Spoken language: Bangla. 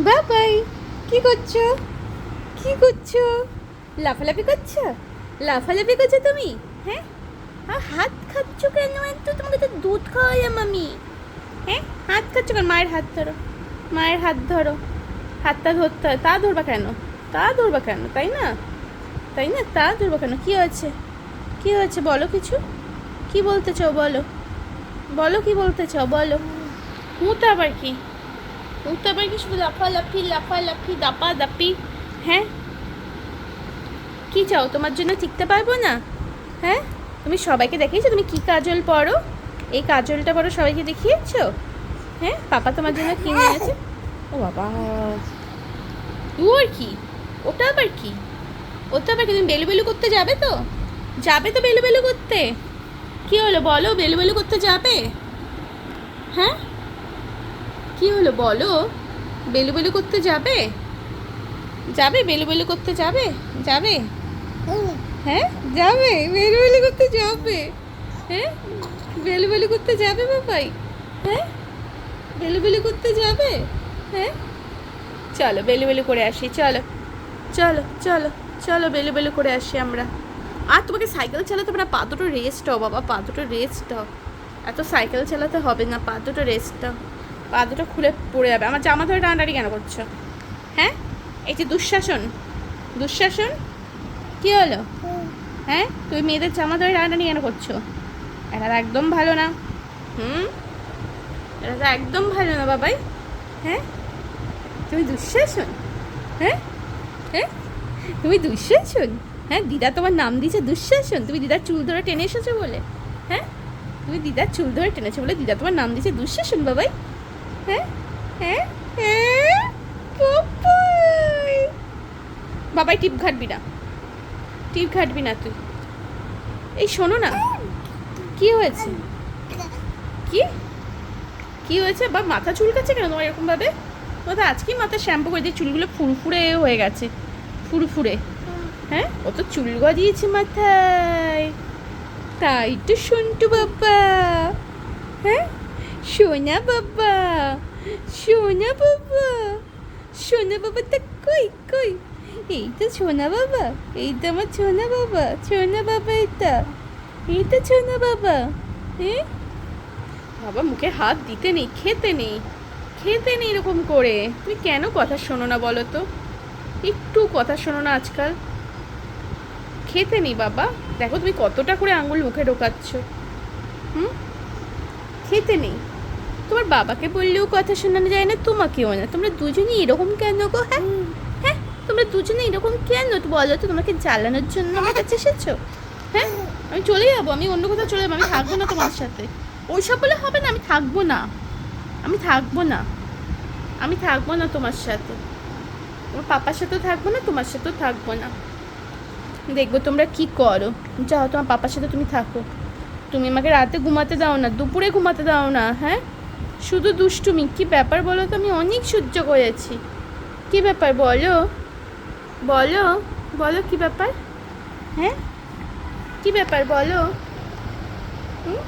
বাবাই, কি করছো? কি করছো? লাফালাফি করছো? লাফালাফি করছো তুমি? হ্যাঁ, আর হাত খাচ্ছ কেন? এত তোমাকে তো দুধ খাওয়ালাম আমি। হ্যাঁ, হাত খাচ্ছ কেন? মায়ের হাত ধরো, মায়ের হাত ধরো। হাতটা ধরতে হয়, তা ধরবা কেন? তা ধরবা কেন, তাই না? তাই না, তা ধরবা কেন? কি হয়েছে? কি হয়েছে বলো কিছু? কি বলতে চাও বলো? বলো কি বলতে চাও বলো? হুঁতো আবার কি? হুঁতো আবার কি? শুধু লাফালাফি লাফালাফি দাপাদাপি। হ্যাঁ, কি চাও? তোমার জন্য টিকতে পারবো না? হ্যাঁ, তুমি সবাইকে দেখিয়েছো তুমি কি কাজল পরো? এই কাজলটা পরো, সবাইকে দেখিয়েছো? হ্যাঁ, পাপা তোমার জন্য কিনে এনেছে। ও বাবা, ও আর কি? ওটা আবার কি? ওটা আবার কি? তুমি বেলু বেলু করতে যাবে তো? যাবে তো বেলু বেলু করতে? কি হলো বলো, বেলু বেলু করতে যাবে? হ্যাঁ, কি হলো বলো? বেলু বেলু করতে যাবে? যাবে বেলু বেলু করতে যাবে? যাবে? হ্যাঁ, যাবে বেলু বেলু করতে যাবে? হ্যাঁ, বেলু বেলু করতে যাবে বাবাই? হ্যাঁ, বেলু বেলু করতে যাবে? হ্যাঁ, চলো বেলু বেলু করে আসি, চলো চলো চলো চলো বেলু বেলু করে আসি আমরা। আর তোমাকে সাইকেল চালাতে হবে না, পা দুটো রেস্ট দাও বাবা, পা দুটো রেস্ট দাও। এত সাইকেল চালাতে হবে না, পা দুটো রেস্ট দাও। পা দুটো খুলে পড়ে যাবে। আমার জামা ধরে টানাটানি কেন করছো? হ্যাঁ, এই যে দুঃশাসন, দুঃশাসন। কী হলো? হ্যাঁ, তুমি মেয়েদের জামা ধরে টানাটানি কেন করছো? এটা তো একদম ভালো না। হুম, এটা তো একদম ভালো না বাবাই। হ্যাঁ, তুমি দুঃশাসন। হ্যাঁ, হ্যাঁ, তুমি দুঃশাসন। হ্যাঁ, দিদা তোমার নাম দিয়েছে দুঃশাসন, তুমি দিদার চুল ধরে টেনে এসেছো বলে? হ্যাঁ, তুমি দিদার চুল ধরে টেনেছো বলে দিদা তোমার নাম দিয়েছে দুঃশাসন বাবাই? হ্যাঁ, হ্যাঁ, হ্যাঁ, বাবাই। বাবাই টিপ ঘাটবি না, টিপ ঘাটবি না তুই। এই শোনো না, কি হয়েছে? কি কি হয়েছে? বা মাথা চুলকাচ্ছে কেন তোমার এরকমভাবে? তোমার তো আজকেই মাথা শ্যাম্পু করে দিয়ে চুলগুলো ফুরফুরে হয়ে গেছে, ফুরফুরে। হ্যাঁ, কত চুল গজিয়েছে মাথায়, তাই তো সন্টু বাবা। হ্যাঁ, সোনা বাবা, সোনা বাবা, সোনা বাবা তা কই কই? এই তো সোনা বাবা, এই তো আমার সোনা বাবা, সোনা বাবা এটা, এই তো সোনা বাবা। হ্যাঁ, বাবা মুখে হাত দিতে নেই, খেতে নেই, খেতে নেই এরকম করে। তুমি কেন কথা শোনো না বলো তো? একটু কথা শোনো না আজকাল? খেতে নেই বাবা, দেখো তুমি কতটা করে আঙুল মুখে ঢোকাচ্ছ। হুম, খেতে নেই। তোমার বাবাকে বললেও কথা শোনানো যায় না, তোমাকেও না। তোমরা দুজনেই এরকম কেন গো? হ্যাঁ, হ্যাঁ, তোমরা দুজনে এরকম কেন তো বলো তো? তোমাকে জ্বালানোর জন্য আমার কাছে এসেছো? হ্যাঁ, আমি চলে যাবো, আমি অন্য কোথাও চলে যাবো, আমি থাকবো না তোমার সাথে। ওইসব বলে হবে না, আমি থাকবো না, আমি থাকবো না, আমি থাকবো না তোমার সাথে। তোমার পাপার সাথেও থাকবো না, তোমার সাথেও থাকবো না। দেখবো তোমরা কি করো। যাও, তোমার পাপার সাথে তুমি থাকো। তুমি আমাকে রাতে ঘুমাতে দাও না, দুপুরে ঘুমাতে দাও না। হ্যাঁ, শুধু দুষ্টুমি। কি ব্যাপার বলো তো? আমি অনেক সহ্য করেছি। কি ব্যাপার বলো, বলো, বলো কি ব্যাপার? হ্যাঁ, কি ব্যাপার বলো? হুম,